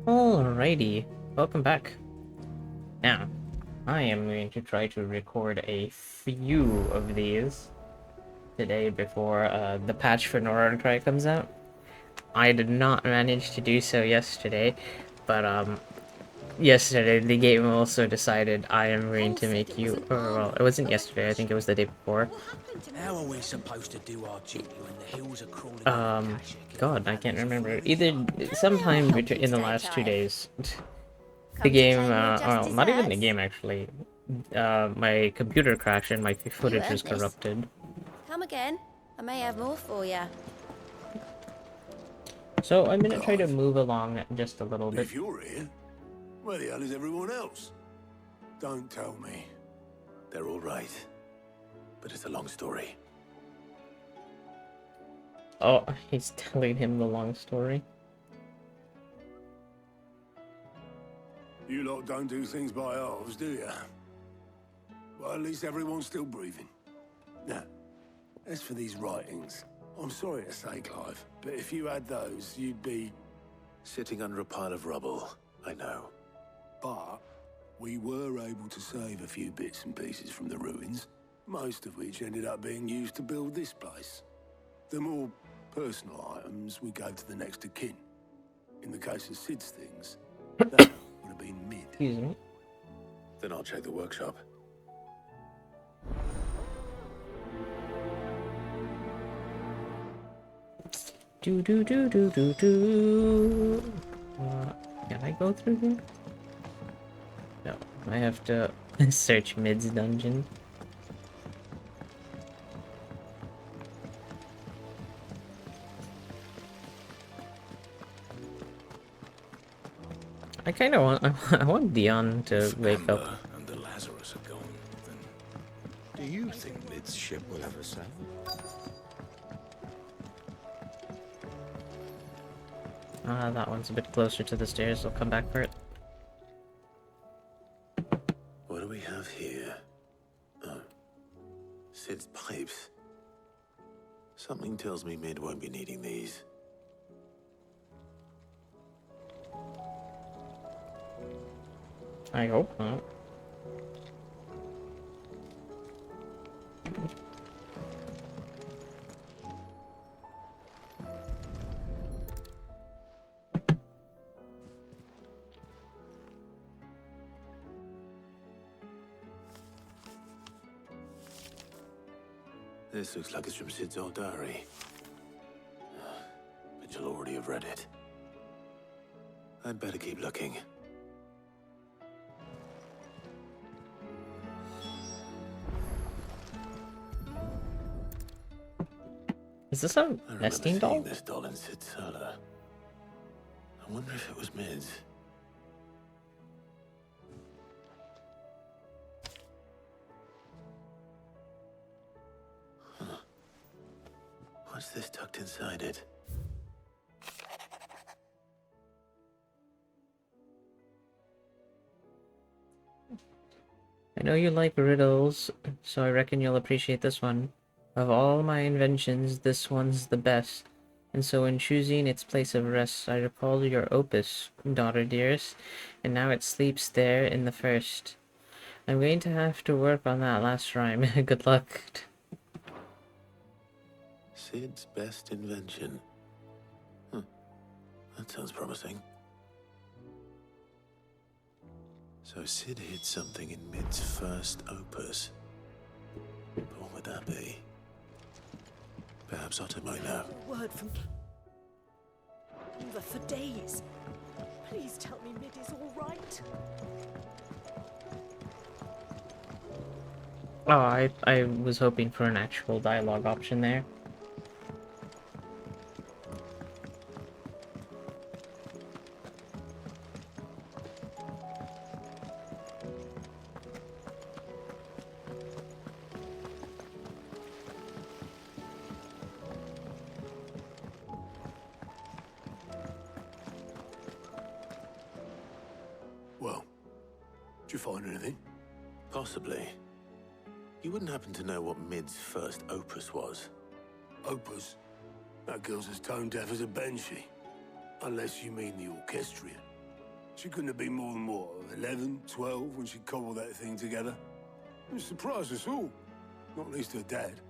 Alrighty, welcome back. Now, I am going to try to record a few of these today before the patch for Northern Cry comes out. I did not manage to do so yesterday, but yesterday the game also decided I am going to make you, or well, it wasn't yesterday, I think it was the day before. How are we supposed to do our duty when the hills are crawling with Akashic? God, I can't remember. Either sometime between in the last 2 days. The Come to game, claim your just well, not even the desserts? game actually. My computer crashed and my You footage was earned this. corrupted. Come again. I may have more for you. So I'm gonna try to move along just a little bit. If you're here, where the hell is everyone else? Don't tell me. They're all right. But it's a long story. Oh, he's telling him the long story. You lot don't do things by halves, do you? Well, at least everyone's still breathing. Now, as for these writings, I'm sorry to say, Clive, but if you had those, you'd be... sitting under a pile of rubble, I know. But we were able to save a few bits and pieces from the ruins, most of which ended up being used to build this place. The more personal items we gave to the next of kin. In the case of Sid's things, that would have been mid. Excuse me. Then I'll check the workshop. Do do do do do do. Can I go through here? No, I have to search Mid's dungeon. I kind of want. I want Dion to wake up. And the Lazarus are gone, then do you think Mid's ship will ever sail? That one's a bit closer to the stairs. I'll come back for it. What do we have here? Oh. Sid's pipes. Something tells me Mid won't be needing these. I hope not. This looks like it's from Sid's old diary. But you'll already have read it. I'd better keep looking. Is this a I remember nesting doll? seeing this doll in Sid's cellar. I wonder if it was Mid's. Huh. What's this tucked inside it? I know you like riddles, so I reckon you'll appreciate this one. Of all my inventions, this one's the best. And so in choosing its place of rest, I recall your opus, daughter dearest, and now it sleeps there in the first. I'm going to have to work on that last rhyme. Good luck. Sid's best invention. That sounds promising. So Sid hid something in Mid's first opus. But what would that be? Perhaps Otto might know. Word from Eva for days. Please tell me Mid is all right. Oh, I was hoping for an actual dialogue option there. Well, did you find anything? Possibly. You wouldn't happen to know what Mid's first opus was? Opus? That girl's as tone deaf as a banshee. Unless you mean the orchestrion. She couldn't have been more than, what, 11, 12 when she cobbled that thing together. It surprised us all, not least her dad.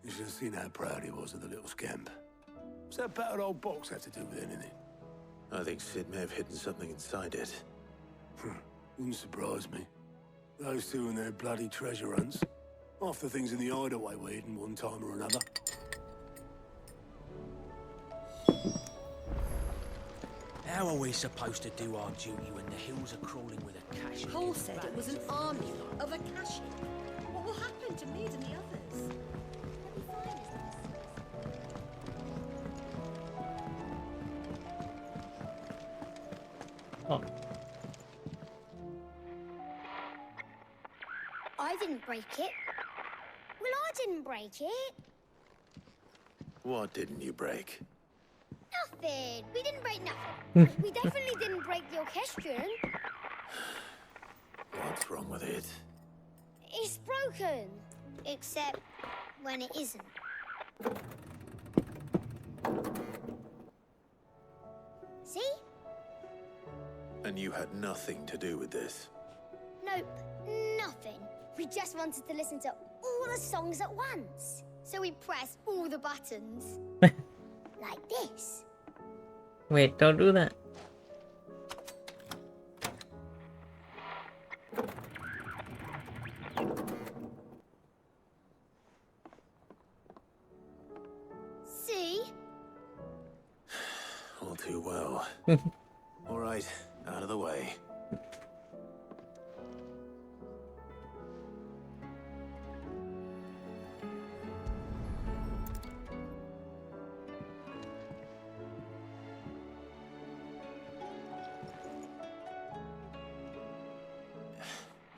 You should have seen how proud he was of the little scamp. What's that battered old box have to do with anything? I think Sid may have hidden something inside it. Wouldn't surprise me. Those two and their bloody treasure hunts. Half the things in the hideaway were hidden one time or another. How are we supposed to do our duty when the hills are crawling with a cache? Paul said it was an army of a cache. What will happen to Mid and the others? Oh, I didn't break it. Well, I didn't break it. What didn't you break? Nothing. We didn't break nothing. We definitely didn't break the orchestrion. What's wrong with it? It's broken. Except when it isn't. See? And you had nothing to do with this. Nope. Nothing. We just wanted to listen to all the songs at once. So we pressed all the buttons. Like this. wait, don't do that. See? All too well. All right, out of the way.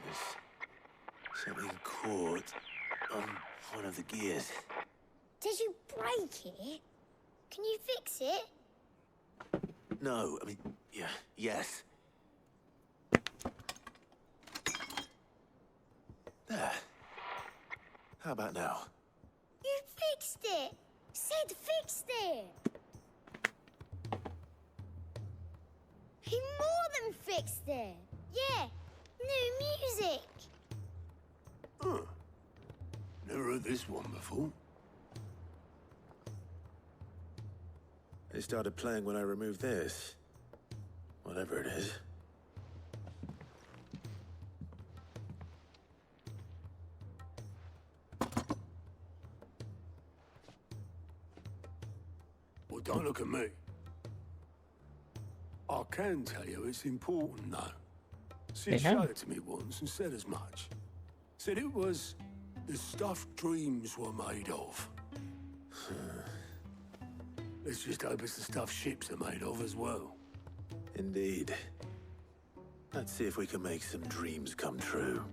There's something caught on one of the gears. Did you break it? Can you fix it? No, I mean, yeah, yes. There. How about now? You fixed it! Sid fixed it! He more than fixed it! Yeah, new music! Huh. Never heard this one before. It started playing when I removed this. Whatever it is. Well, don't look at me. I can tell you it's important, though. Sid Yeah. showed it to me once and said as much. Said it was the stuff dreams were made of. Let's just hope it's the stuff ships are made of as well. Indeed. Let's see if we can make some dreams come true.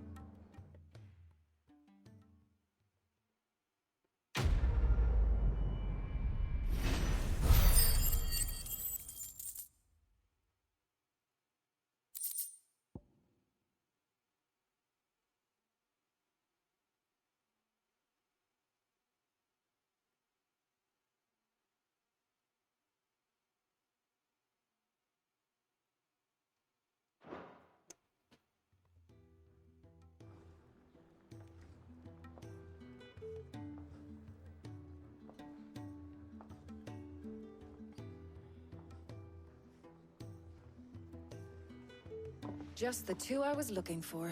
Just the two I was looking for.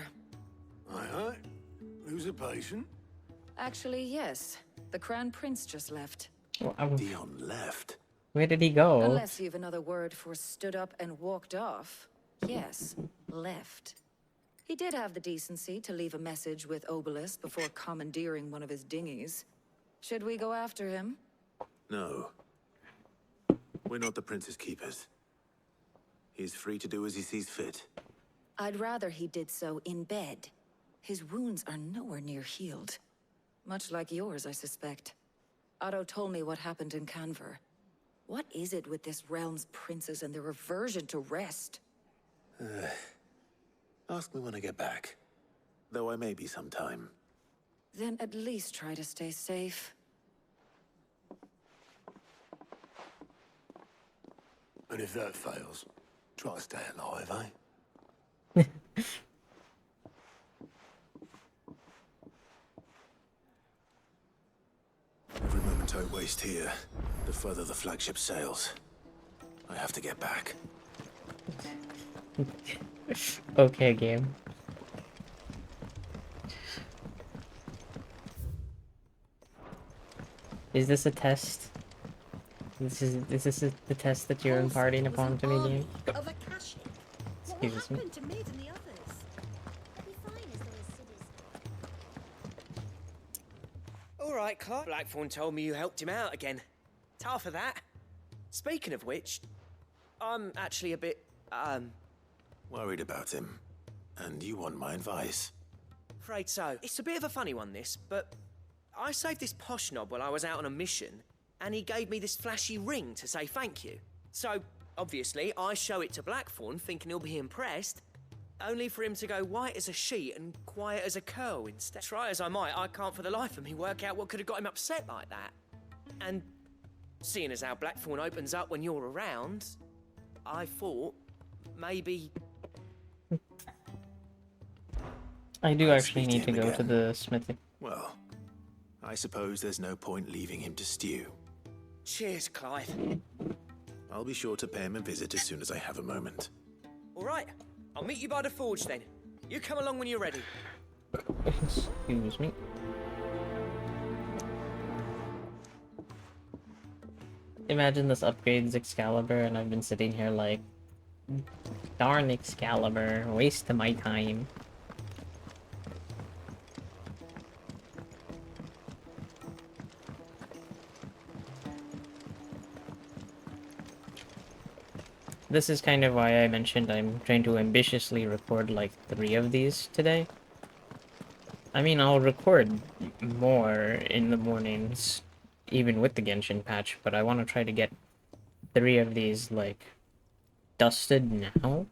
Aye, aye. Who's a patient? Actually, yes. The Crown Prince just left. Dion left. Where did he go? Unless you've another word for stood up and walked off. Yes, left. He did have the decency to leave a message with Obelisk before commandeering one of his dinghies. Should we go after him? No. We're not the Prince's keepers. He's free to do as he sees fit. I'd rather he did so in bed. His wounds are nowhere near healed. Much like yours, I suspect. Otto told me what happened in Canver. What is it with this realm's princes and their aversion to rest? Ask me when I get back. Though I may be sometime. Then at least try to stay safe. And if that fails, Try to stay alive, eh? Every moment I waste here, the further the flagship sails. I have to get back. Okay, game. Is this a test? Is this the test that you're imparting upon to me, game? Of Akashic. What will Excuse me. happen to Mid and the others? They'll be fine as long as Sid is. All right, Clark. Blackthorn told me you helped him out again. Tough for that. Speaking of which, I'm actually a bit, Worried about him. And you want my advice? afraid so. It's a bit of a funny one, this, but I saved this posh knob while I was out on a mission, and he gave me this flashy ring to say thank you. So, obviously, I show it to Blackthorn, thinking he'll be impressed, only for him to go white as a sheet and quiet as a curl instead. Try as I might, I can't for the life of me work out what could have got him upset like that. And seeing as how Blackthorn opens up when you're around, I thought maybe... I do I'll actually speak to need to him go to again. the smithy. Well, I suppose there's no point leaving him to stew. Cheers, Clive. I'll be sure to pay him a visit as soon as I have a moment. All right, I'll meet you by the forge then. You come along when you're ready. Excuse me. Imagine this upgrades Excalibur and I've been sitting here like, darn Excalibur, waste of my time. This is kind of why I mentioned I'm trying to ambitiously record like 3 of these today. I mean, I'll record more in the mornings, even with the Genshin patch, but I want to try to get 3 of these, like, dusted now,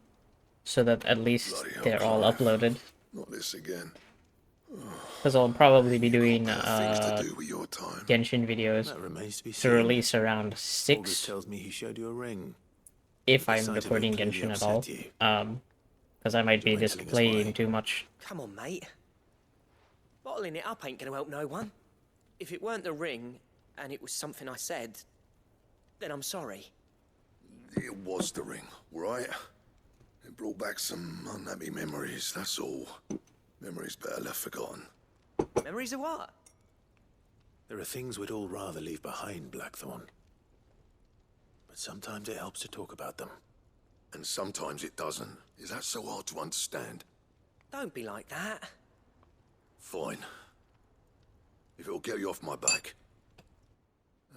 so that at least Bloody hell, they're all Clive. uploaded. Not this again. Because I'll probably be doing Things to do with your time. Genshin videos That remains to be to seen. release around August 6, tells me he showed you a ring. if The I'm sight of it recording clearly Genshin at all. upset you. Because I might be Join telling us displaying why. too much. Come on, mate. Bottling it up ain't gonna help no one. If it weren't the ring, and it was something I said, then I'm sorry. It was the ring, right? It brought back some unhappy memories, that's all. Memories better left forgotten. Memories of what? There are things we'd all rather leave behind, Blackthorn. But sometimes it helps to talk about them. And sometimes it doesn't. Is that so hard to understand? Don't be like that. Fine. If it'll get you off my back.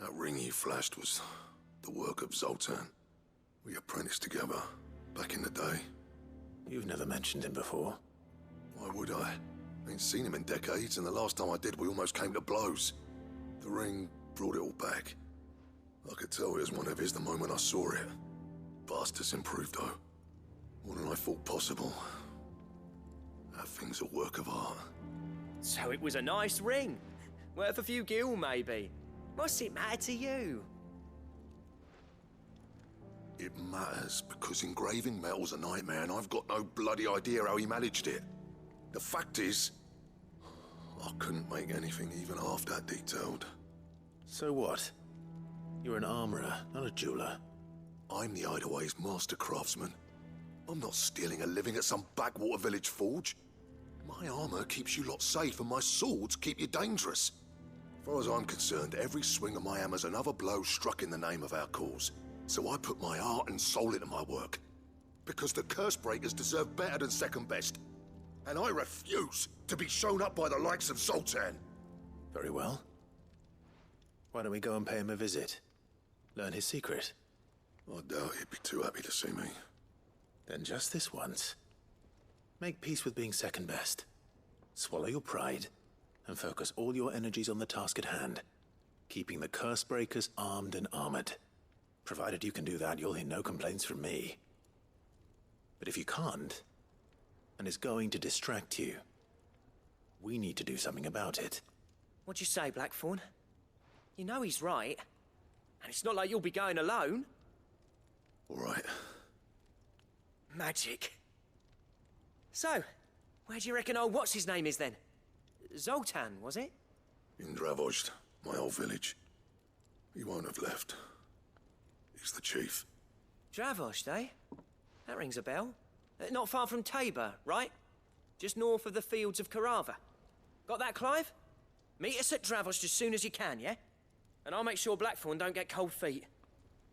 That ring you flashed was the work of Zoltan. We apprenticed together, back in the day. You've never mentioned him before. Why would I? Ain't seen him in decades, and the last time I did, we almost came to blows. The ring brought it all back. I could tell it was one of his the moment I saw it. Bastard's improved, though. More than I thought possible. That thing's a work of art. So it was a nice ring. Worth a few gil, maybe. What's it matter to you? It matters because engraving metal's a nightmare, and I've got no bloody idea how he managed it. The fact is, I couldn't make anything even half that detailed. So what? You're an armorer, not a jeweler. I'm the Idaway's master craftsman. I'm not stealing a living at some backwater village forge. My armor keeps you lot safe, and my swords keep you dangerous. As far as I'm concerned, every swing of my hammer's another blow struck in the name of our cause. So I put my heart and soul into my work. Because the curse breakers deserve better than second best. And I refuse to be shown up by the likes of Zoltan. Very well. Why don't we go and pay him a visit? Learn his secret. I doubt he'd be too happy to see me. Then just this once. Make peace with being second best. Swallow your pride, and focus all your energies on the task at hand. Keeping the curse breakers armed and armored. Provided you can do that, you'll hear no complaints from me. But if you can't, and it's going to distract you, we need to do something about it. What'd you say, Blackthorn? You know he's right. And it's not like you'll be going alone. All right. Magic. So, where do you reckon old what's-his-name is then? Zoltan, was it? In Dravozd, my old village. He won't have left. He's the chief. Dravozd, eh? That rings a bell. Not far from Tabor, right? Just north of the fields of Carava. Got that, Clive? Meet us at Dravozd as soon as you can, yeah? And I'll make sure Blackthorn don't get cold feet.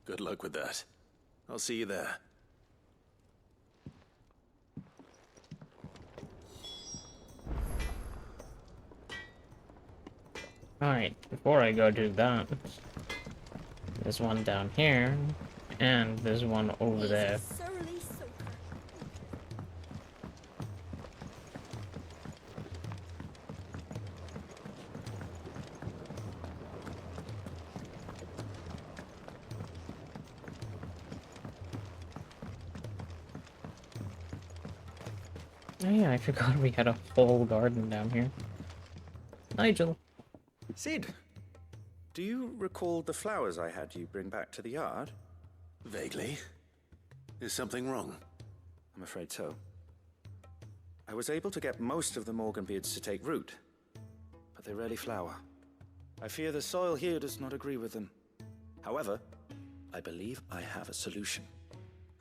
Good luck with that. I'll see you there. Alright, before I go do that, there's one down here, and there's one over there. Surly soaker. Oh yeah, I forgot we had a whole garden down here. Nigel. Sid, do you recall the flowers I had you bring back to the yard? Vaguely. Is something wrong? I'm afraid so. I was able to get most of the Morganbeards to take root, but they rarely flower. I fear the soil here does not agree with them. However, I believe I have a solution.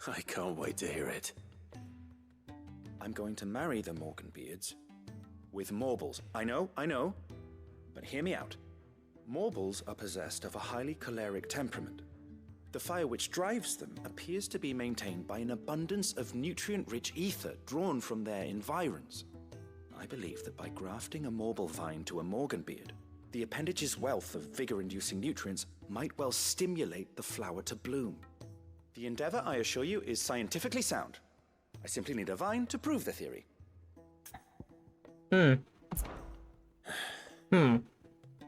I can't wait to hear it. I'm going to marry the Morganbeards with Morbles. I know, but hear me out. Morbles are possessed of a highly choleric temperament. The fire which drives them appears to be maintained by an abundance of nutrient-rich ether drawn from their environs. I believe that by grafting a Morble vine to a Morganbeard, the appendage's wealth of vigor-inducing nutrients might well stimulate the flower to bloom. The endeavor, I assure you, is scientifically sound. I simply need a vine to prove the theory.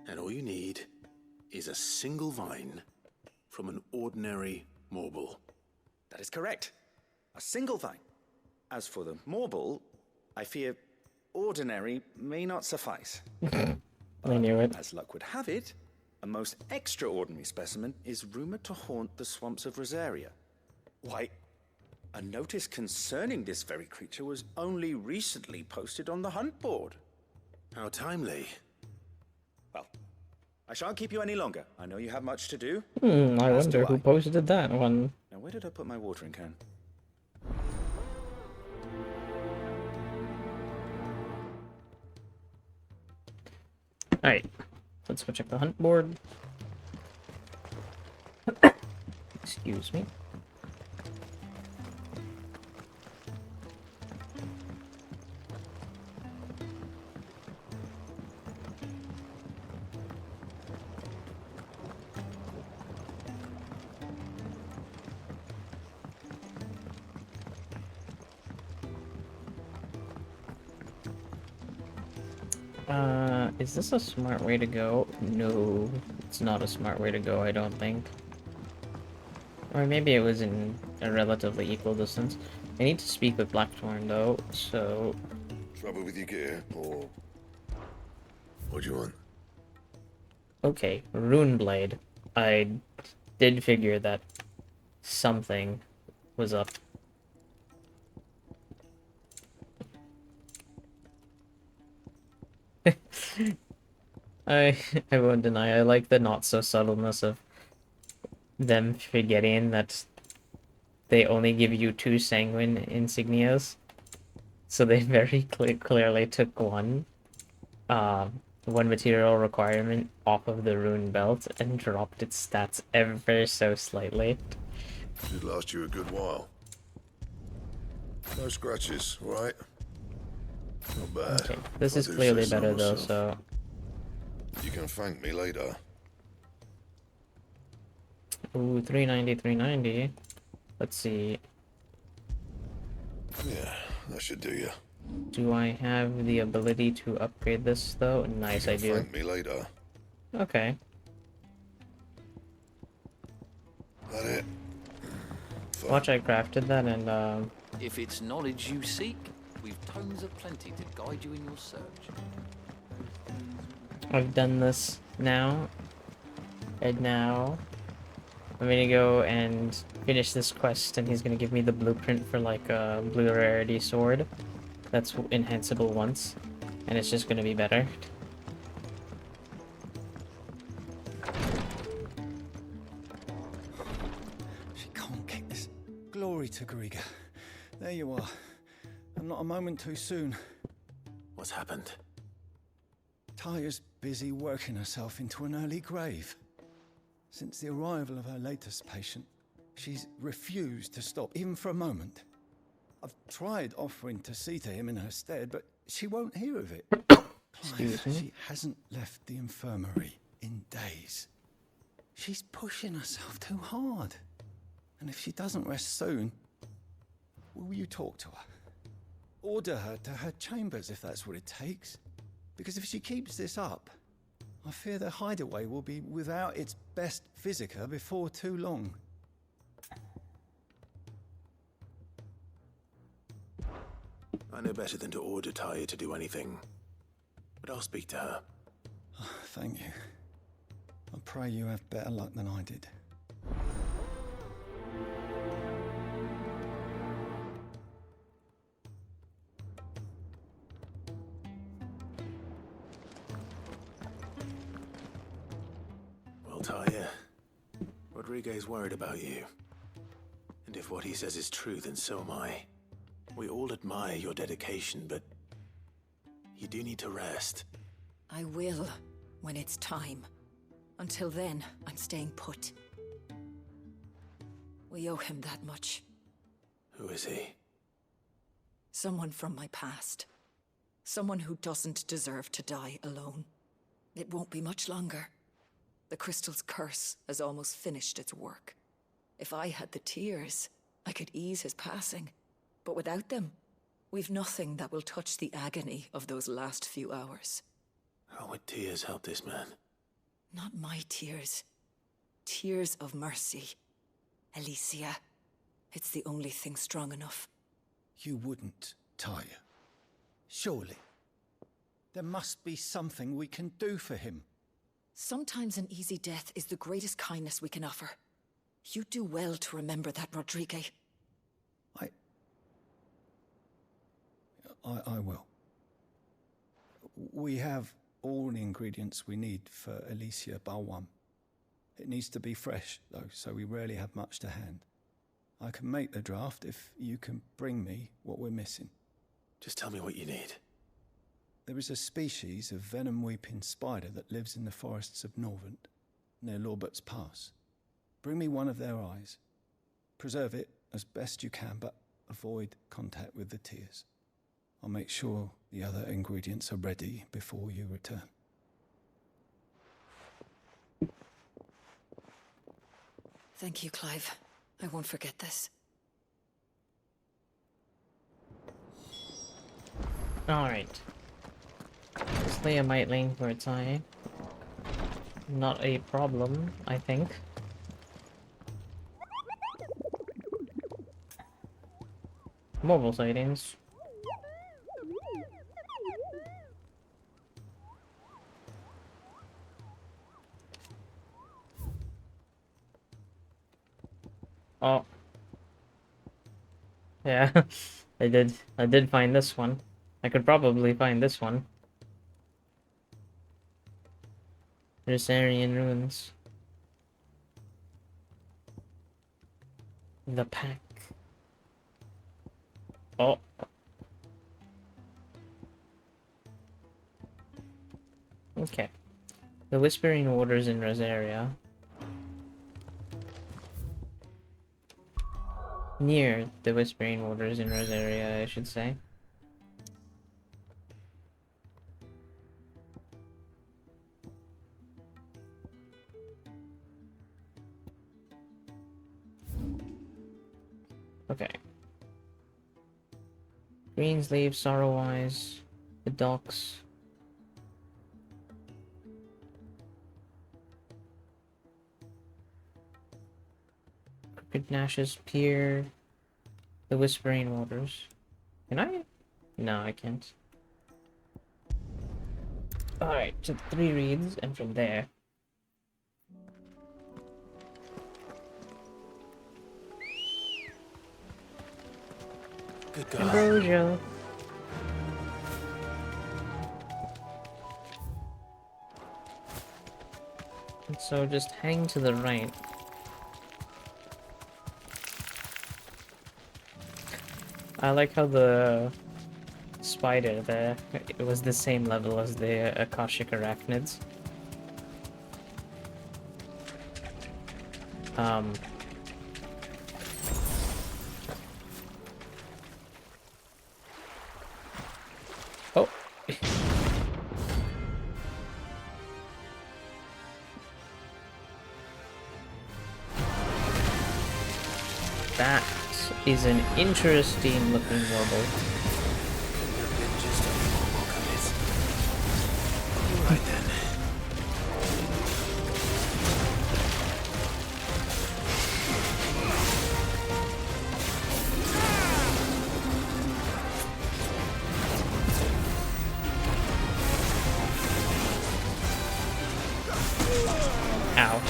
And all you need is a single vine from an ordinary Morble. That is correct. A single vine. As for the Morble, I fear ordinary may not suffice. I knew it. As luck would have it, a most extraordinary specimen is rumored to haunt the swamps of Rosaria. Why, a notice concerning this very creature was only recently posted on the hunt board. How timely. Well, I shan't keep you any longer. I know you have much to do. I As wonder do who I. posted that one. Now, where did I put my watering can? Alright, let's go check the hunt board. Excuse me. Is this a smart way to go? No, it's not a smart way to go, I don't think. Or maybe it was in a relatively equal distance. I need to speak with Blackthorn though, so... Trouble with your gear, or... What do you want? Okay, Runeblade. I did figure that something was up. I won't deny, I like the not-so-subtleness of them forgetting that they only give you 2 sanguine insignias. So they very clearly took one material requirement off of the rune belt and dropped its stats ever so slightly. Should last you a good while. No scratches, right? Not bad. Okay, this If I is do clearly say so better though, myself. so... You can thank me later. Ooh, 390, 390. Let's see. Yeah, that should do you. Do I have the ability to upgrade this though? Nice, You I can do. thank me later. Okay. That it? Fine. Watch, I crafted that and If it's knowledge you seek, we've tomes aplenty to guide you in your search. I've done this now. And now I'm gonna go and finish this quest, and he's gonna give me the blueprint for like a blue rarity sword that's enhanceable once, and it's just gonna be better. She can't kick this. Glory to Griga. There you are. And not a moment too soon. What's happened? Taya's busy working herself into an early grave. Since the arrival of her latest patient, she's refused to stop, even for a moment. I've tried offering to see to him in her stead, but she won't hear of it. Clive, she hasn't left the infirmary in days. She's pushing herself too hard. And if she doesn't rest soon, will you talk to her? Order her to her chambers if that's what it takes. Because if she keeps this up, I fear the hideaway will be without its best physica before too long. I know better than to order Taya to do anything, but I'll speak to her. Oh, thank you. I pray you have better luck than I did. Well, Taya, Rodriguez worried about you. And if what he says is true, then so am I. We all admire your dedication, but you do need to rest. I will, when it's time. Until then, I'm staying put. We owe him that much. Who is he? Someone from my past. Someone who doesn't deserve to die alone. It won't be much longer. The crystal's curse has almost finished its work. If I had the tears, I could ease his passing. But without them, we've nothing that will touch the agony of those last few hours. How would tears help this man? Not my tears. Tears of mercy. Alicia. It's the only thing strong enough. You wouldn't, Taya. Surely. There must be something we can do for him. Sometimes an easy death is the greatest kindness we can offer. You do well to remember that, Rodrigue. I will. We have all the ingredients we need for Alicia Balwam. It needs to be fresh, though, so we rarely have much to hand. I can make the draft if you can bring me what we're missing. Just tell me what you need. There is a species of venom-weeping spider that lives in the forests of Norvent, near Lorbert's Pass. Bring me one of their eyes. Preserve it as best you can, but avoid contact with the tears. I'll make sure the other ingredients are ready before you return. Thank you, Clive. I won't forget this. Alright. Slay a mightling for its eye. Not a problem, I think. Mobile sightings. Oh. Yeah, I did find this one. I could probably find this one. Aryan ruins. The pack. Oh. Okay. The Whispering Waters in Rosaria. Near the Whispering Waters in Rosaria, I should say. Okay. Greensleeve, Sorrowwise, the docks. Crooked Nash's Pier, the Whispering Waters. Can I? No, I can't. Alright, so 3 reads, and from there. Good girl. Ambrosia. And so just hang to the right. I like how the spider there, it was the same level as the Akashic arachnids. Oh. That is an interesting looking warble. Right then. Ow.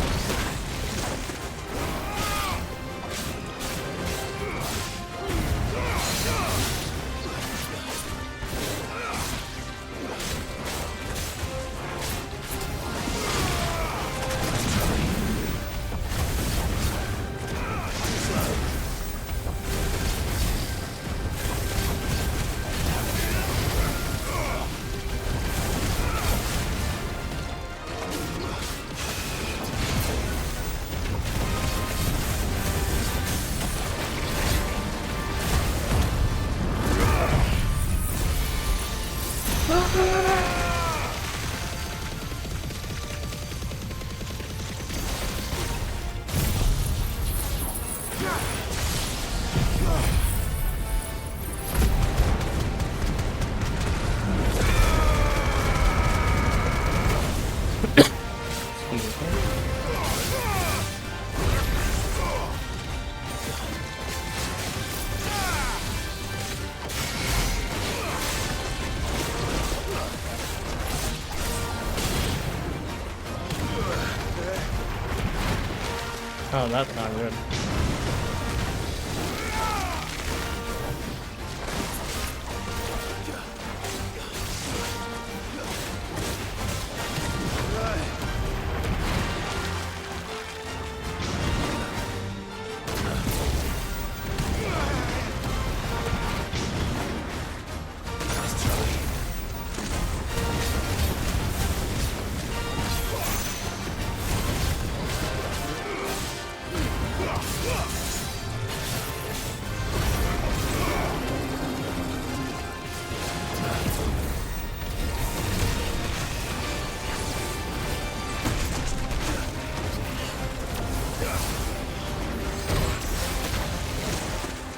Oh, that's not good.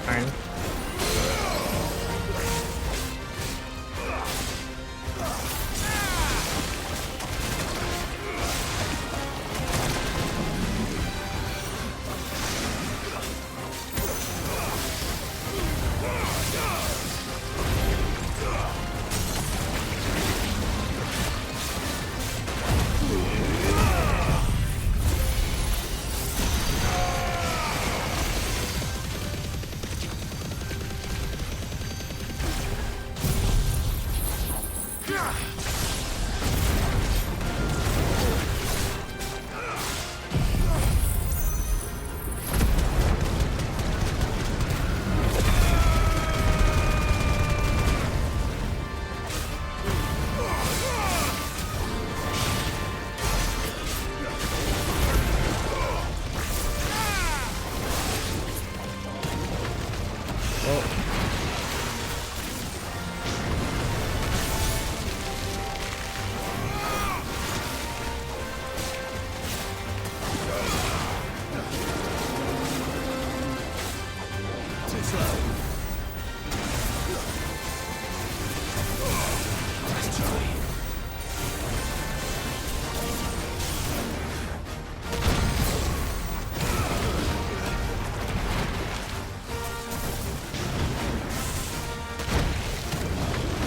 Iron.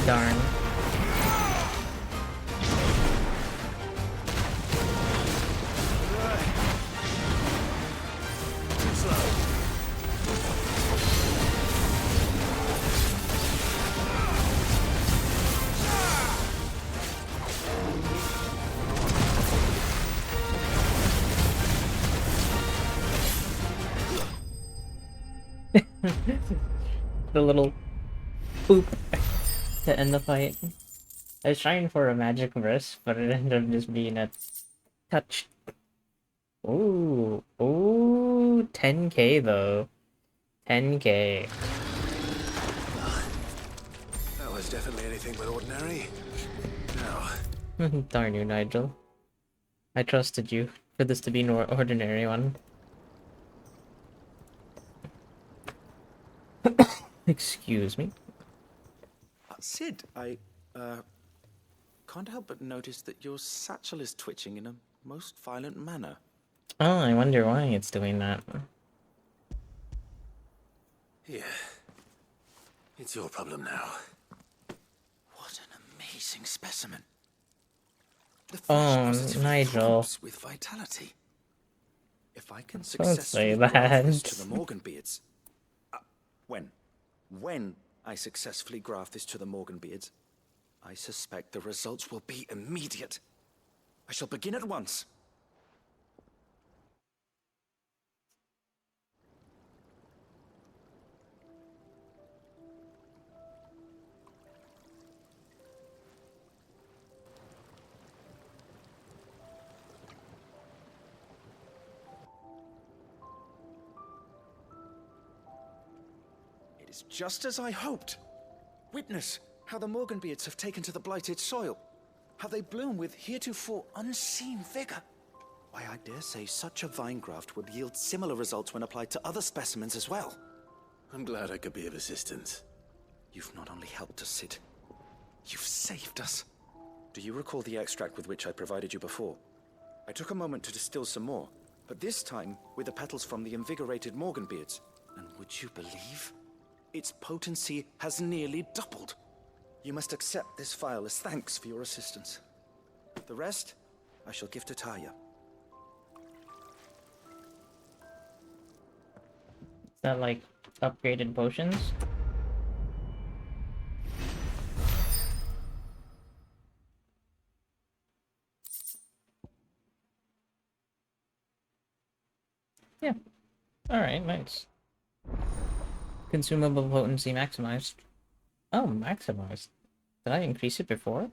Darn. The little boop to end the fight. I was trying for a magic wrist, but it ended up just being a touch. Ooh, ooh, 10k though. 10k. That was definitely anything but ordinary. Now, Darn you, Nigel. I trusted you for this to be an ordinary one. Excuse me. Sid, I can't help but notice that your satchel is twitching in a most violent manner. Oh, I wonder why it's doing that. here. It's your problem now. What an amazing specimen. The Oh, positively Nigel. pumps with vitality. If I can Don't successfully say graft this to that. the Morganbeards, when I successfully graft this to the Morganbeards, I suspect the results will be immediate. I shall begin at once. It is just as I hoped. Witness how the Morganbeards have taken to the blighted soil, how they bloom with heretofore unseen vigor. Why, I dare say such a vine graft would yield similar results when applied to other specimens as well. I'm glad I could be of assistance. You've not only helped us, Sid, you've saved us. Do you recall the extract with which I provided you before? I took a moment to distill some more, but this time with the petals from the invigorated Morganbeards. And would you believe? Its potency has nearly doubled. You must accept this vial as thanks for your assistance. The rest, I shall give to Taya. Is that like upgraded potions? Yeah. Alright, nice. Consumable potency maximized. Oh, maximized. Did I increase it before?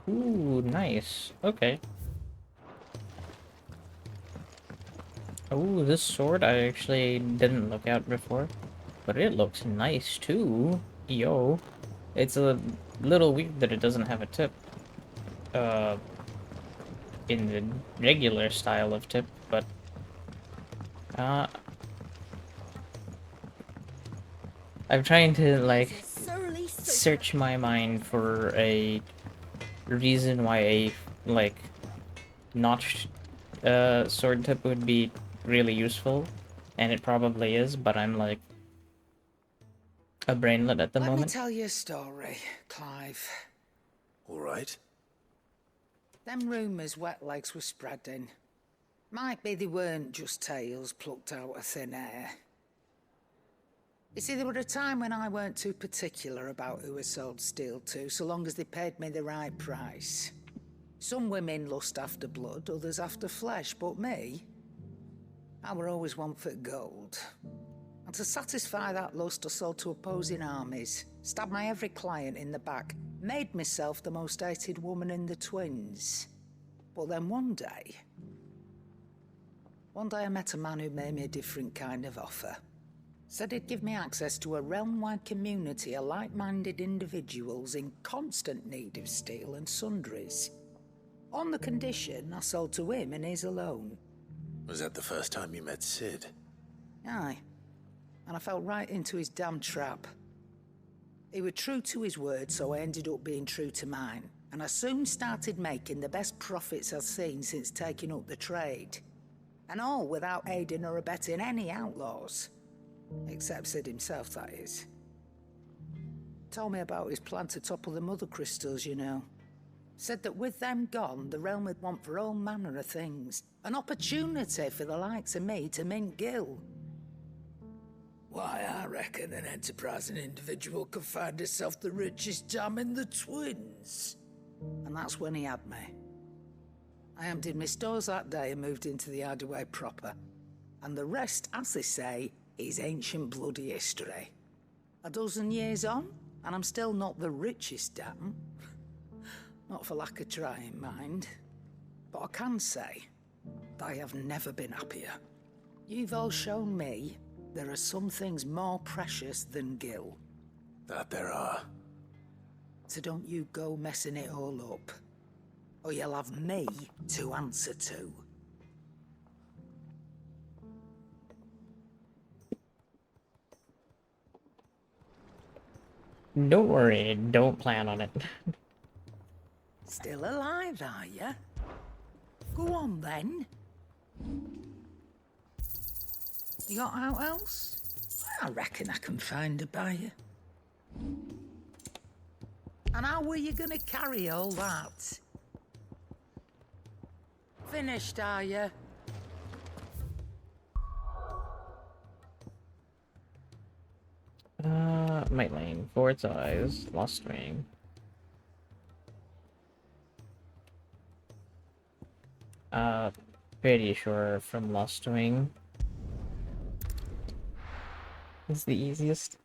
Ooh, nice. Okay. Ooh, this sword I actually didn't look at before. But it looks nice too. Yo. It's a little weird that it doesn't have a tip. In the regular style of tip, but I'm trying to like search my mind for a reason why a like notched sword tip would be really useful, and it probably is, but I'm like a brainlet at the Let me moment. tell you a story, Clive. All right. Them rumours wet legs were spreading. Might be they weren't just tales plucked out of thin air. You see, there were a time when I weren't too particular about who I sold steel to, so long as they paid me the right price. Some women lust after blood, others after flesh, but me, I were always one for gold. And to satisfy that lust, I sold to opposing armies, stabbed my every client in the back, made myself the most hated woman in the twins. But then one day I met a man who made me a different kind of offer. Said he'd give me access to a realm-wide community of like-minded individuals in constant need of steel and sundries. On the condition I sold to him and his alone. Was that the first time you met Sid? Aye. And I fell right into his damn trap. He was true to his word, so I ended up being true to mine. And I soon started making the best profits I've seen since taking up the trade. And all without aiding or abetting any outlaws. Except Sid himself, that is. Told me about his plan to topple the mother crystals, you know. Said that with them gone, the realm would want for all manner of things. An opportunity for the likes of me to mint gil. Why, I reckon an enterprising individual could find herself the richest dam in the twins. And that's when he had me. I emptied my stores that day and moved into the Hardaway proper. And the rest, as they say, is ancient bloody history. A dozen years on, and I'm still not the richest damn. Not for lack of trying, mind. But I can say, I have never been happier. You've all shown me there are some things more precious than Gil. That there are. So don't you go messing it all up. Or you'll have me to answer to. Don't worry, don't plan on it. Still alive, are you? Go on, then. You got out else? I reckon I can find a buyer. And how were you gonna carry all that? Finished, are you? Might Lane, Ford's Eyes, Lost Ring. Pretty sure from Lost Ring is the easiest.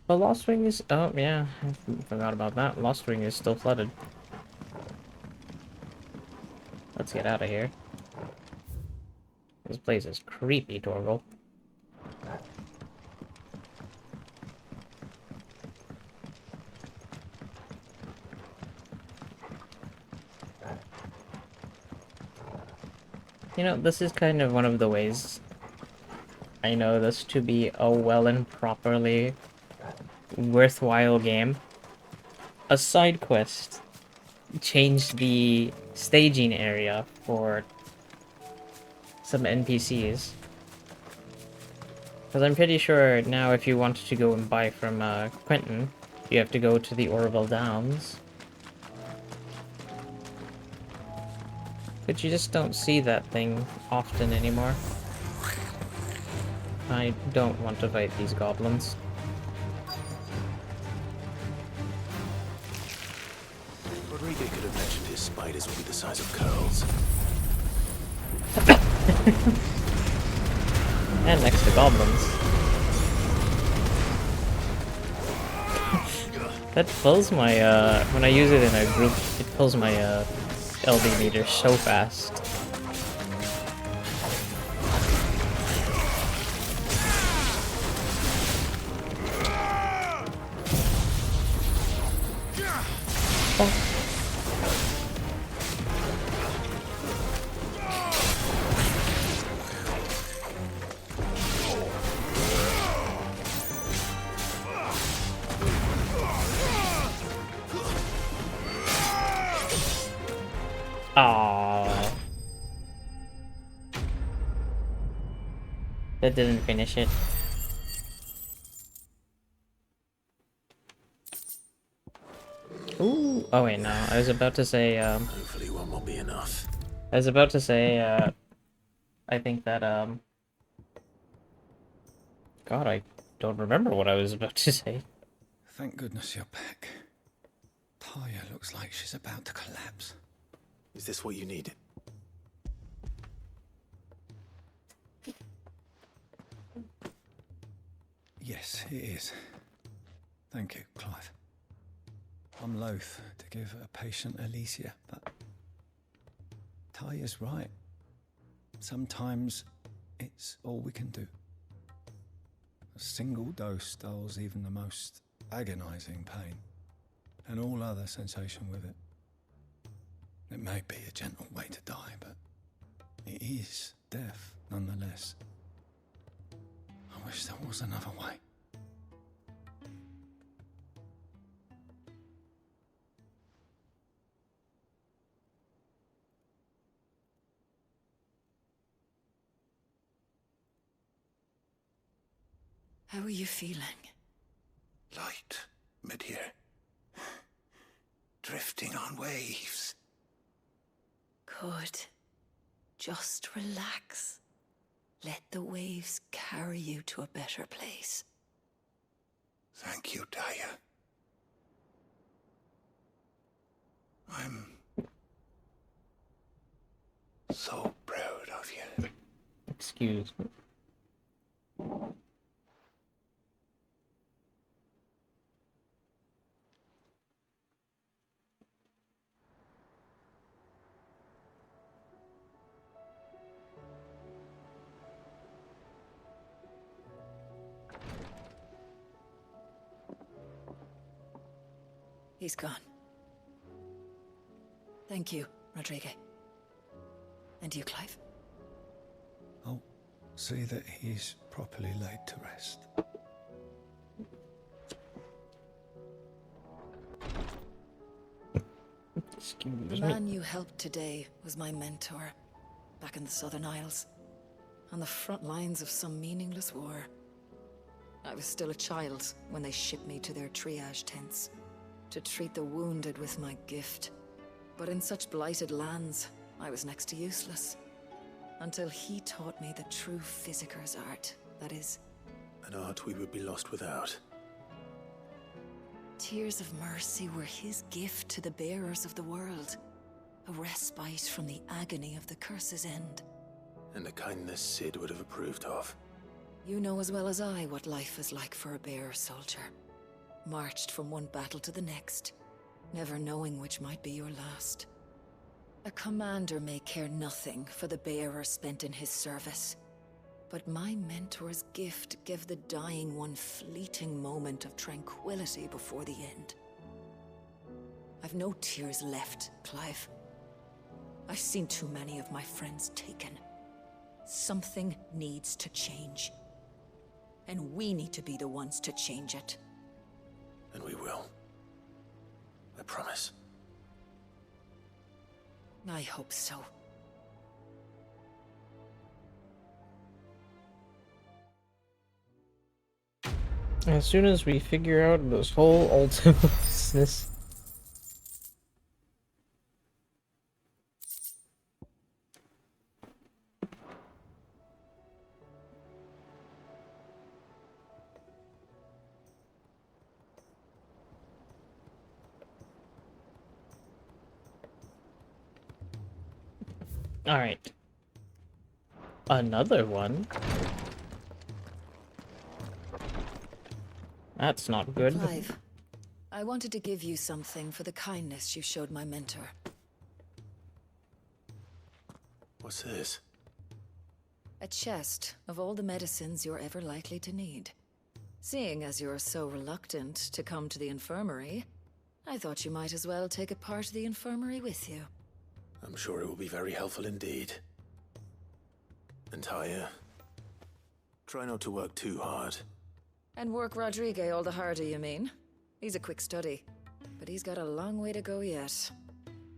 But Lost Ring is, oh yeah, I forgot about that. Lost Ring is still flooded. Let's get out of here. This place is creepy, Torgal. You know, this is kind of one of the ways I know this to be a well and properly worthwhile game. A side quest changed the staging area for some NPCs. Because I'm pretty sure now if you want to go and buy from Quentin, you have to go to the Orville Downs. But you just don't see that thing often anymore. I don't want to fight these goblins. Rodrigo could have mentioned his spiders would be the size of curls. And next to goblins. That pulls my, when I use it in a group, it pulls my, LD meter so fast. Aww. That didn't finish it. Ooh. Oh wait, no. I was about to say, Hopefully one will be enough. I was about to say, I think that, God, I don't remember what I was about to say. Thank goodness you're back. Taya looks like she's about to collapse. Is this what you need? Yes, it is. Thank you, Clive. I'm loath to give a patient Alicia, but Taya's right. Sometimes it's all we can do. A single dose dulls even the most agonizing pain, and all other sensation with it. It may be a gentle way to die, but it is death nonetheless. I wish there was another way. How are you feeling? Light, mid-here. Drifting on waves. Good. Just relax. Let the waves carry you to a better place. Thank you, Taya. I'm Excuse me. He's gone. Thank you, Rodrigue. And you, Clive? I'll see that he's properly laid to rest. Excuse The me. man you helped today was my mentor, back in the Southern Isles, on the front lines of some meaningless war. I was still a child when they shipped me to their triage tents, to treat the wounded with my gift. But in such blighted lands, I was next to useless. Until he taught me the true physicker's art, that is... An art we would be lost without. Tears of mercy were his gift to the bearers of the world. A respite from the agony of the curse's end. And a kindness Sid would have approved of. You know as well as I what life is like for a bearer soldier. Marched from one battle to the next, never knowing which might be your last. A commander may care nothing for the bearer spent in his service. But my mentor's gift gave the dying one fleeting moment of tranquility before the end. I've no tears left, Clive. I've seen too many of my friends taken. Something needs to change. And we need to be the ones to change it. And we will. I promise. I hope so. As soon as we figure out this whole Ultima business. Alright. Another one? That's not good. Clive, I wanted to give you something for the kindness you showed my mentor. What's this? A chest of all the medicines you're ever likely to need. Seeing as you're so reluctant to come to the infirmary, I thought you might as well take a part of the infirmary with you. I'm sure it will be very helpful indeed. And Taya, try not to work too hard. And work Rodrigue all the harder, you mean? He's a quick study, but he's got a long way to go yet.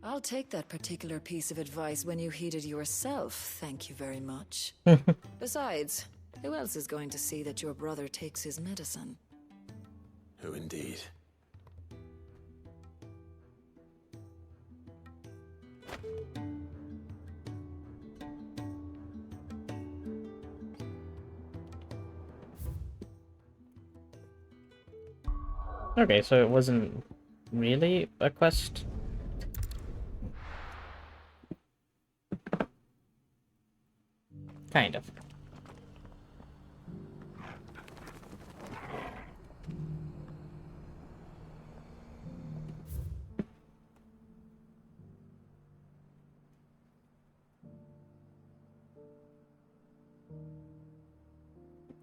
I'll take that particular piece of advice when you heed it yourself, thank you very much. Besides, who else is going to see that your brother takes his medicine? Who indeed? Okay, so it wasn't really a quest. Kind of.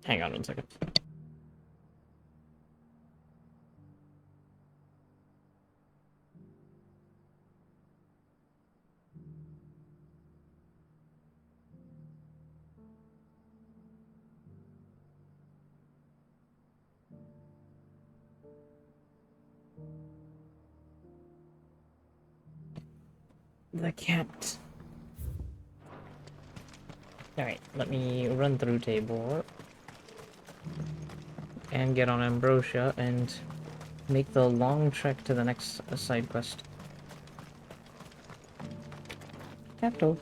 Hang on 1 second. The cat. Alright, let me run through Tabor and get on Ambrosia and make the long trek to the next side quest. Capital.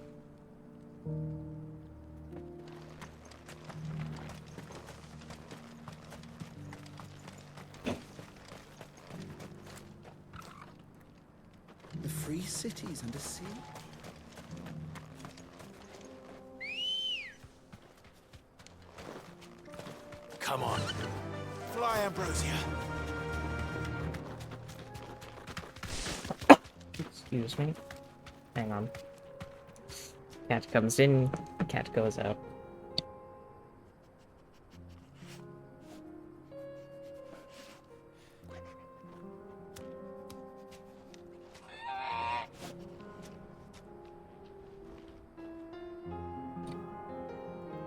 The free cities and a sea? Come on. Fly, Ambrosia. Excuse me. Hang on. Cat comes in, cat goes out.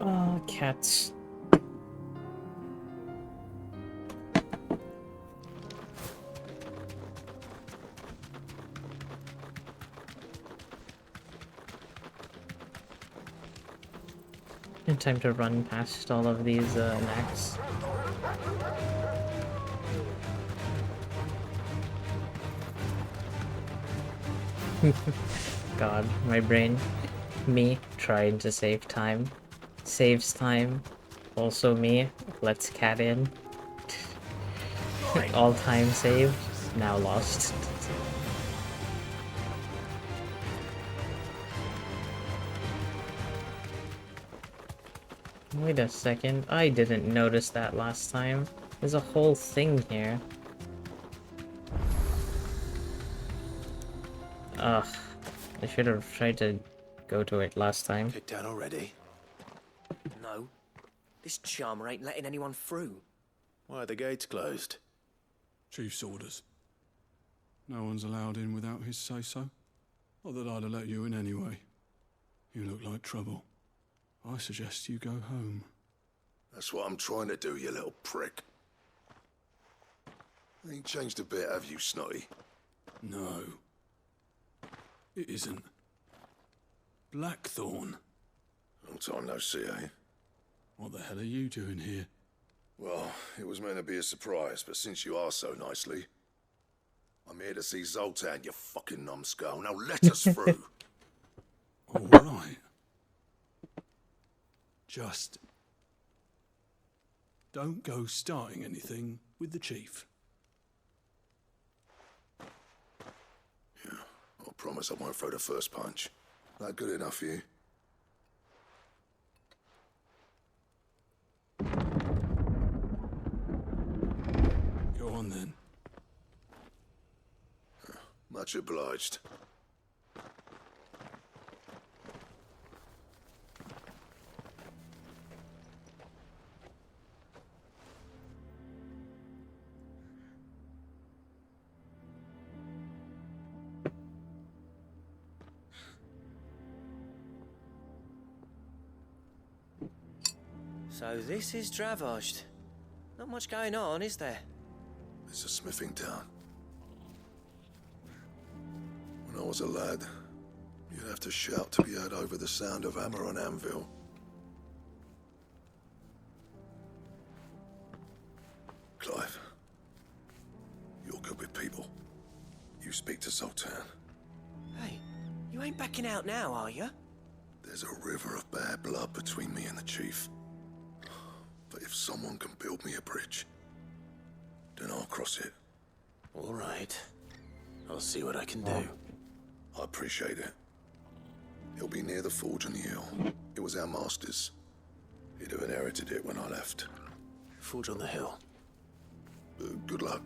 Oh, cats. In time to run past all of these knacks. God, my brain. Me trying to save time. Saves time. Also me. Lets cat in. All time saved. Now lost. Wait a second, I didn't notice that last time. There's a whole thing here. Ugh. I should have tried to go to it last time. Kicked out already? No. This charmer ain't letting anyone through. Why are the gates closed? Chief's orders. No one's allowed in without his say-so. Not that I'd have let you in anyway. You look like trouble. I suggest you go home. That's what I'm trying to do, you little prick. Ain't changed a bit, have you, Snotty? No. It isn't. Blackthorn. Long time no see, eh? What the hell are you doing here? Well, it was meant to be a surprise, but since you are so nicely, I'm here to see Zoltan, you fucking numbskull. Now let us through. All right. Just don't go starting anything with the chief. Yeah, I promise I won't throw the first punch. That good enough for you? Go on then. Much obliged. So this is Dravaged. Not much going on, is there? It's a smithing town. When I was a lad, you'd have to shout to be heard over the sound of hammer on anvil. Clive, you're good with people. You speak to Zoltan. Hey, you ain't backing out now, are you? There's a river of bad blood between me and the chief. But if someone can build me a bridge, then I'll cross it. All right. I'll see what I can do. I appreciate it. It'll be near the forge on the hill. It was our master's. He'd have inherited it when I left. Forge on the hill. Good luck.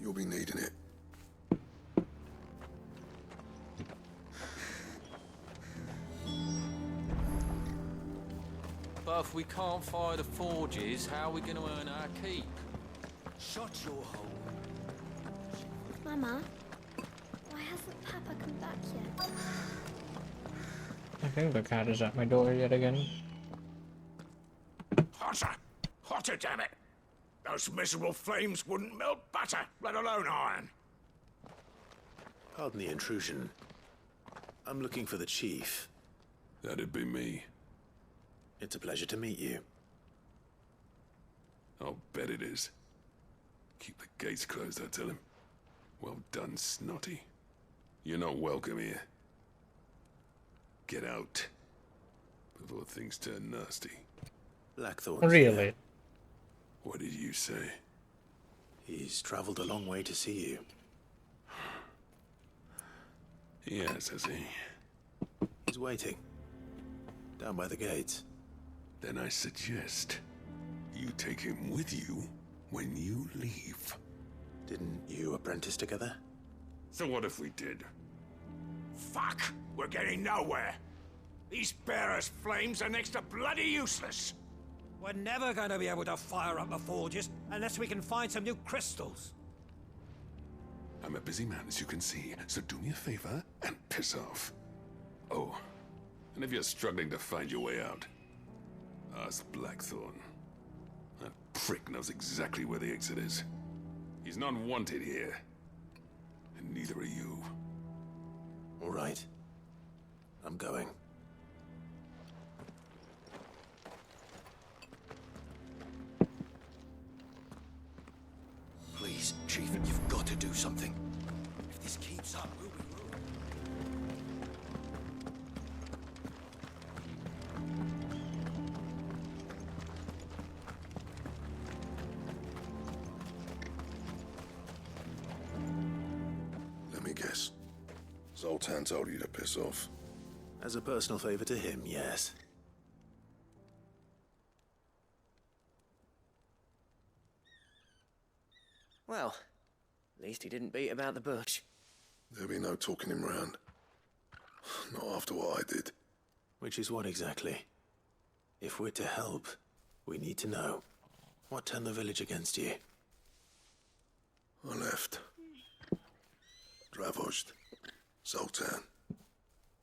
You'll be needing it. But if we can't fire the forges, how are we going to earn our keep? Shut your hole. Mama, why hasn't Papa come back yet? I think the cat is at my door yet again. Hotter! Hotter, damn it! Those miserable flames wouldn't melt butter, let alone iron. Pardon the intrusion. I'm looking for the chief. That'd be me. It's a pleasure to meet you. I'll bet it is. Keep the gates closed, I tell him. Well done, Snotty. You're not welcome here. Get out. Before things turn nasty. Blackthorn. Really? What did you say? He's traveled a long way to see you. Yes, has he? He's waiting. Down by the gates. Then I suggest You take him with you when you leave. Didn't you apprentice together? So what if we did? Fuck! We're getting nowhere. These bearers' flames are next to bloody useless. We're never going to be able to fire up the forges unless we can find some new crystals. I'm a busy man, as you can see, so do me a favor and piss off. Oh, and if you're struggling to find your way out, ask Blackthorn. That prick knows exactly where the exit is. He's not wanted here, and neither are you. All right. I'm going. Please, Chief, you've got to do something. If this keeps up, we'll be ruined. Let me guess. Zoltan told you to piss off. As a personal favor to him, yes. Well, at least he didn't beat about the bush. There'll be no talking him round. Not after what I did. Which is what exactly? If we're to help, we need to know. What turned the village against you? I left. Dravost. Zoltan.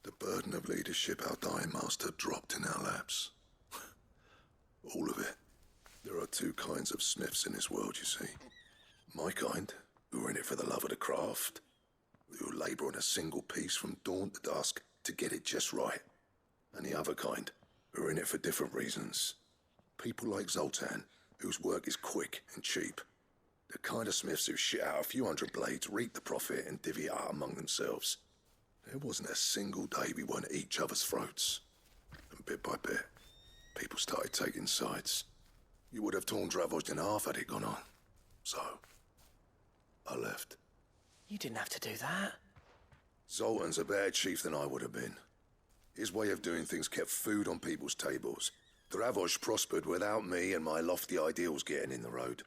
The burden of leadership our dying master dropped in our laps. All of it. There are two kinds of smiths in this world, you see. My kind, who are in it for the love of the craft, who labour on a single piece from dawn to dusk to get it just right. And the other kind, who are in it for different reasons. People like Zoltan, whose work is quick and cheap. The kind of smiths who shit out a few hundred blades, reap the profit, and divvy it out among themselves. There wasn't a single day we weren't at each other's throats. And bit by bit, people started taking sides. You would have torn Dravost in half had it gone on. So, I left. You didn't have to do that. Zoltan's a better chief than I would have been. His way of doing things kept food on people's tables. Dravost prospered without me and my lofty ideals getting in the road.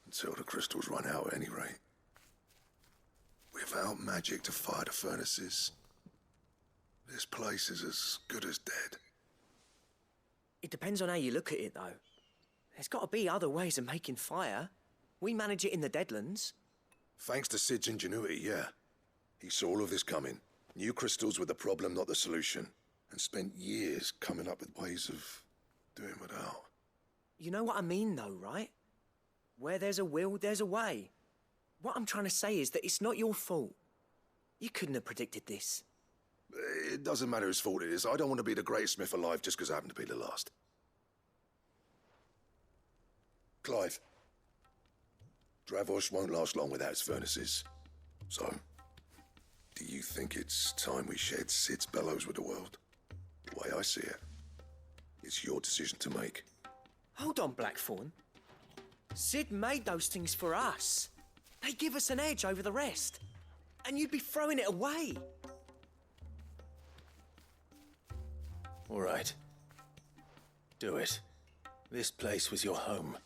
Until the crystals run out at any rate. Without magic to fire the furnaces, this place is as good as dead. It depends on how you look at it, though. There's got to be other ways of making fire. We manage it in the Deadlands. Thanks to Sid's ingenuity, yeah. He saw all of this coming. Knew crystals were the problem, not the solution. And spent years coming up with ways of doing without. You know what I mean, though, right? Where there's a will, there's a way. What I'm trying to say is that it's not your fault. You couldn't have predicted this. It doesn't matter whose fault it is. I don't want to be the greatest smith alive just because I happen to be the last. Clive. Dravost won't last long without its furnaces. So, do you think it's time we shared Sid's bellows with the world? The way I see it, it's your decision to make. Hold on, Blackthorn. Sid made those things for us. They give us an edge over the rest. And you'd be throwing it away. All right. Do it. This place was your home.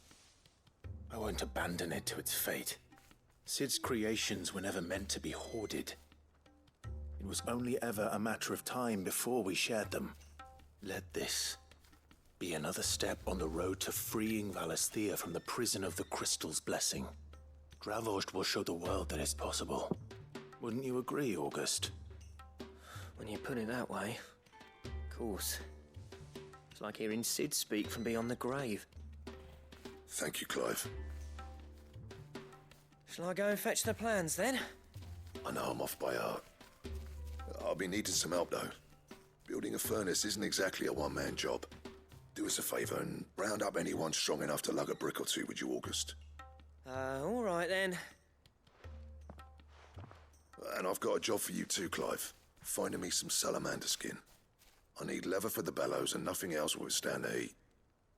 I won't abandon it to its fate. Sid's creations were never meant to be hoarded. It was only ever a matter of time before we shared them. Let this be another step on the road to freeing Valisthea from the prison of the Crystal's blessing. Dravost will show the world that it's possible. Wouldn't you agree, August? When you put it that way, of course. It's like hearing Sid speak from beyond the grave. Thank you, Clive. Shall I go and fetch the plans, then? I know I'm off by heart. I'll be needing some help, though. Building a furnace isn't exactly a one-man job. Do us a favour and round up anyone strong enough to lug a brick or two with you, August. All right, then. And I've got a job for you too, Clive. Finding me some salamander skin. I need leather for the bellows and nothing else will withstand the heat.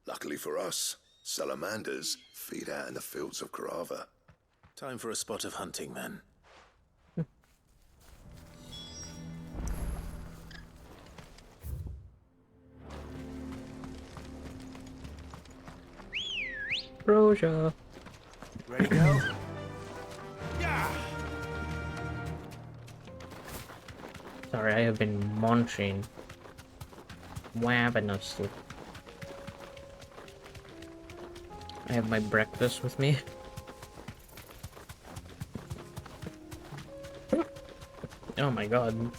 Luckily for us, salamanders feed out in the fields of Carava. Time for a spot of hunting, then. Roja. Ready, go? Yeah. Sorry, I have been munching ravenously. I have my breakfast with me. Oh my god.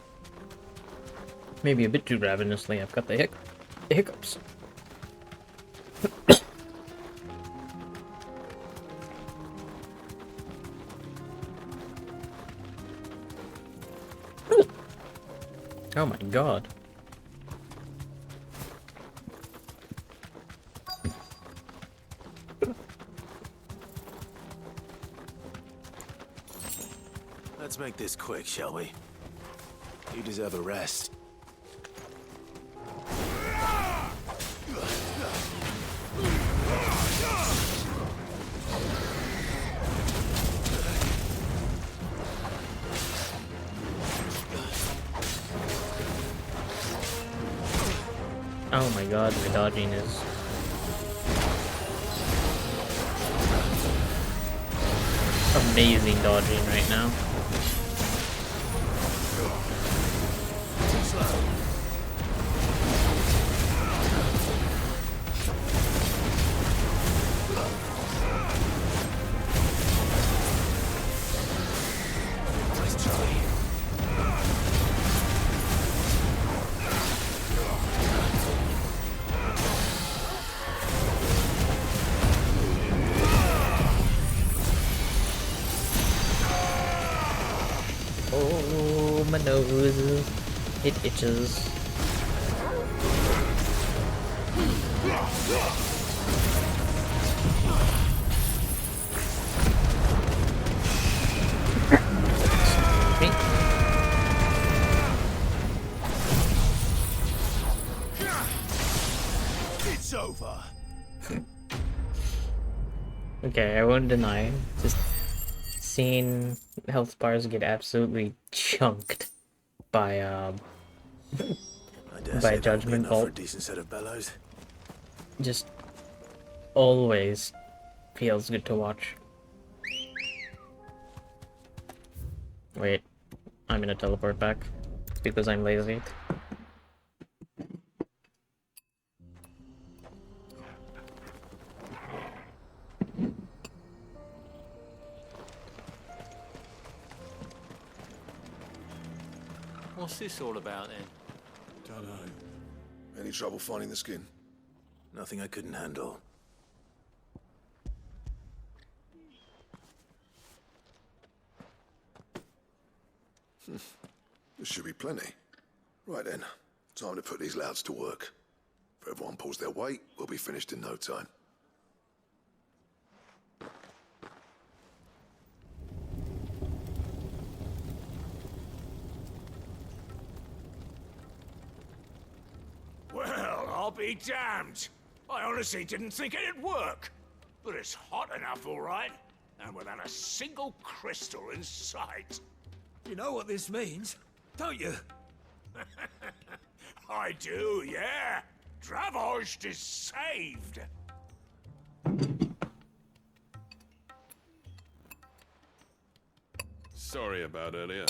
Maybe a bit too ravenously. I've got the hiccups. Oh my god. Let's make this quick, shall we? You deserve a rest. Oh my god, my dodging is... amazing dodging right now. Oh, my nose. It itches. Me? It's over. Okay, I won't deny. Just seeing health bars get absolutely chunked by I dare by say that'll be Judgment enough for a Bolt decent set of bellows. just always feels good to watch. Wait, I'm gonna teleport back because I'm lazy. What's this all about then? Don't know. Any trouble finding the skin? Nothing I couldn't handle. There should be plenty. Right then, time to put these louds to work. If everyone pulls their weight, we'll be finished in no time. Well, I'll be damned. I honestly didn't think it'd work. But it's hot enough, all right. And without a single crystal in sight. You know what this means, don't you? I do, yeah. Dravost is saved. Sorry about earlier.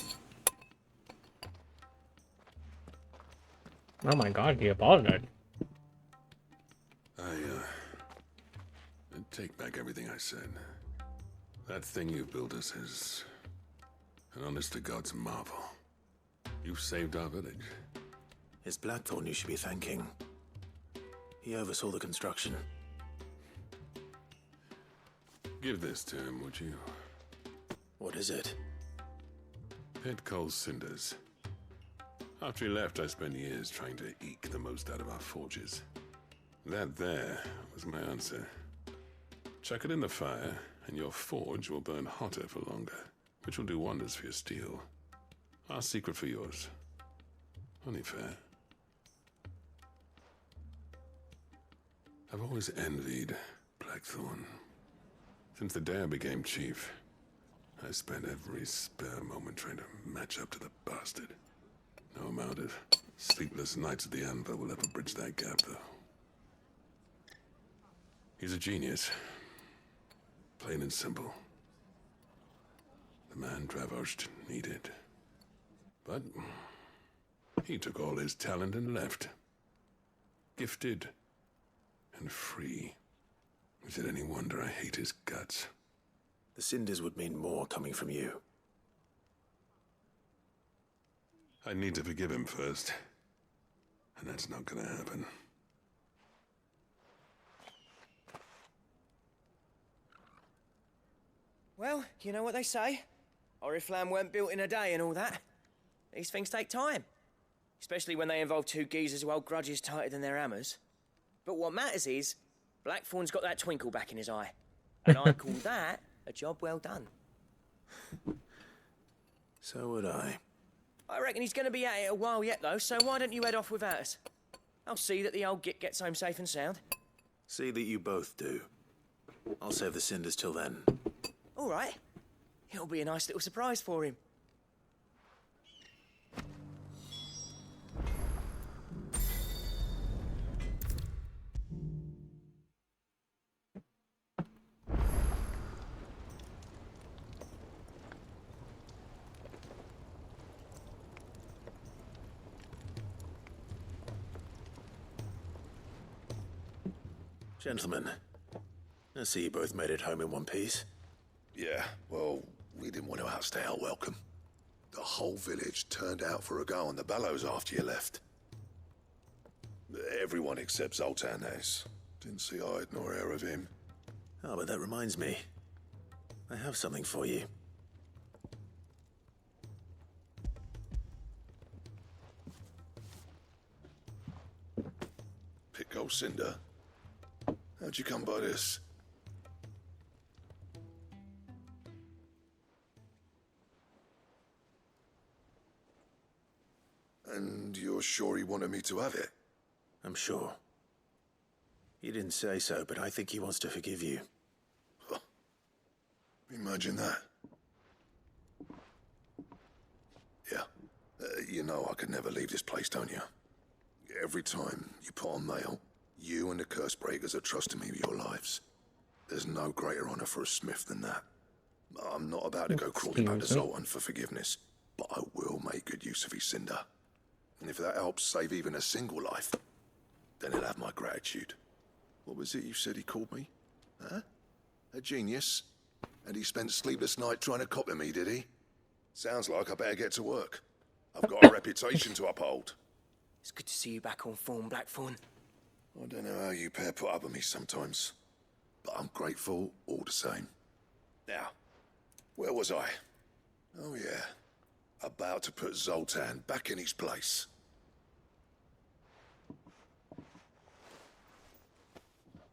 Oh my god, he apologized. I take back everything I said. That thing you built us is an honest to God's marvel. You've saved our village. It's Blackthorn you should be thanking. He oversaw the construction. Give this to him, would you? What is it? Pit Coal's cinders. After he left, I spent years trying to eke the most out of our forges. That there was my answer. Chuck it in the fire, and your forge will burn hotter for longer, which will do wonders for your steel. Our secret for yours. Only fair. I've always envied Blackthorn. Since the day I became chief, I spent every spare moment trying to match up to the bastard. No amount of sleepless nights at the Anvil will ever bridge that gap, though. He's a genius, Plain and simple. The man Dravosht needed. But he took all his talent and left. Gifted and free. Is it any wonder I hate his guts? The cinders would mean more coming from you. I need to forgive him first. And that's not gonna happen. Well, you know what they say. Oriflamme weren't built in a day and all that. These things take time. Especially when they involve two geezers who hold grudges tighter than their hammers. But what matters is, Blackthorn's got that twinkle back in his eye. And I call that a job well done. So would I. I reckon he's going to be at it a while yet, though, so why don't you head off without us? I'll see that the old git gets home safe and sound. See that you both do. I'll save the cinders till then. All right. It'll be a nice little surprise for him. Gentlemen, I see you both made it home in one piece. Yeah, well, we didn't want to outstay our welcome. The whole village turned out for a go on the bellows after you left. Everyone except Zoltan, that is. Didn't see hide nor hair of him. Oh, but that reminds me. I have something for you. Pick old Cinder. How'd you come by this? And you're sure he wanted me to have it? I'm sure. He didn't say so, but I think he wants to forgive you. Huh. Imagine that. Yeah. You know I could never leave this place, don't you? Every time you put on mail, you and the Cursebreakers are trusting me with your lives. There's no greater honor for a smith than that. I'm not about to go crawling back to Zoltan for forgiveness, but I will make good use of his cinder. And if that helps save even a single life, then he'll have my gratitude. What was it you said he called me? Huh? A genius? And he spent sleepless night trying to copy me, did he? Sounds like I better get to work. I've got a reputation to uphold. It's good to see you back on form, Blackthorn. I don't know how you pair put up with me sometimes, but I'm grateful all the same. Now, where was I? Oh yeah, about to put Zoltan back in his place.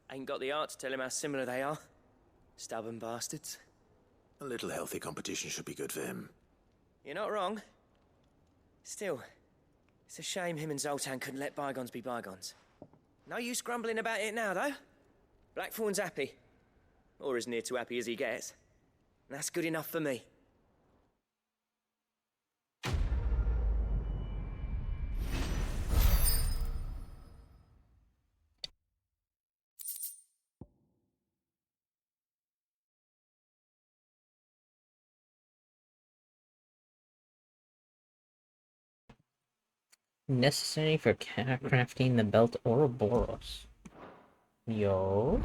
Ain't got the art to tell him how similar they are. Stubborn bastards. A little healthy competition should be good for him. You're not wrong. Still, it's a shame him and Zoltan couldn't let bygones be bygones. No use grumbling about it now, though. Blackthorn's happy. Or as near to happy as he gets. And that's good enough for me. Necessary for crafting the belt Ouroboros. Yo.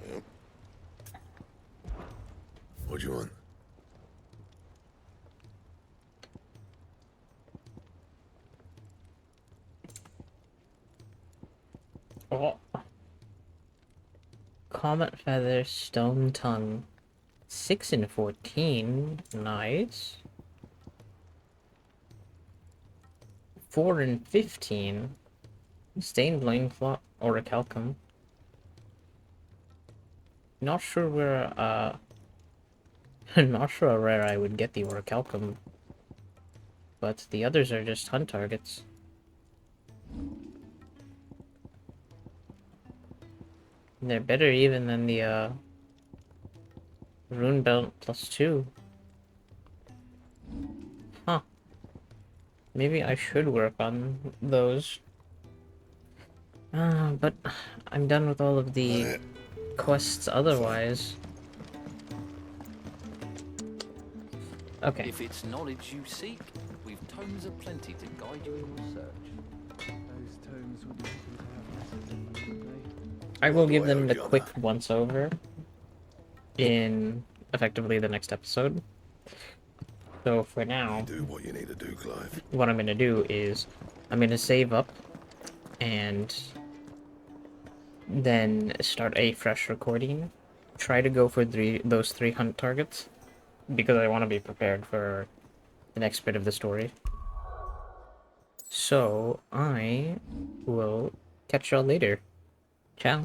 Yep. What do you want? Oh. Comet Feather, Stone Tongue. 6 and 14. Nice. 4 and 15. Stained Loincloth, Orichalcum. Not sure where, not sure where I would get the Orichalcum. But the others are just hunt targets. They're better even than the, Rune Belt +2. maybe I should work on those. But I'm done with all of the quests otherwise. Okay. If it's knowledge you seek, we've tomes aplenty to guide you in your search. Those tomes would be happy to have lessons in them, wouldn't they? I will give them the quick once-over in effectively the next episode. So for now, do what you need to do, Clive. what I'm gonna do is I'm gonna save up and then start a fresh recording. Try to go for those 3 hunt targets because I want to be prepared for the next bit of the story. So I will catch y'all later. Ciao.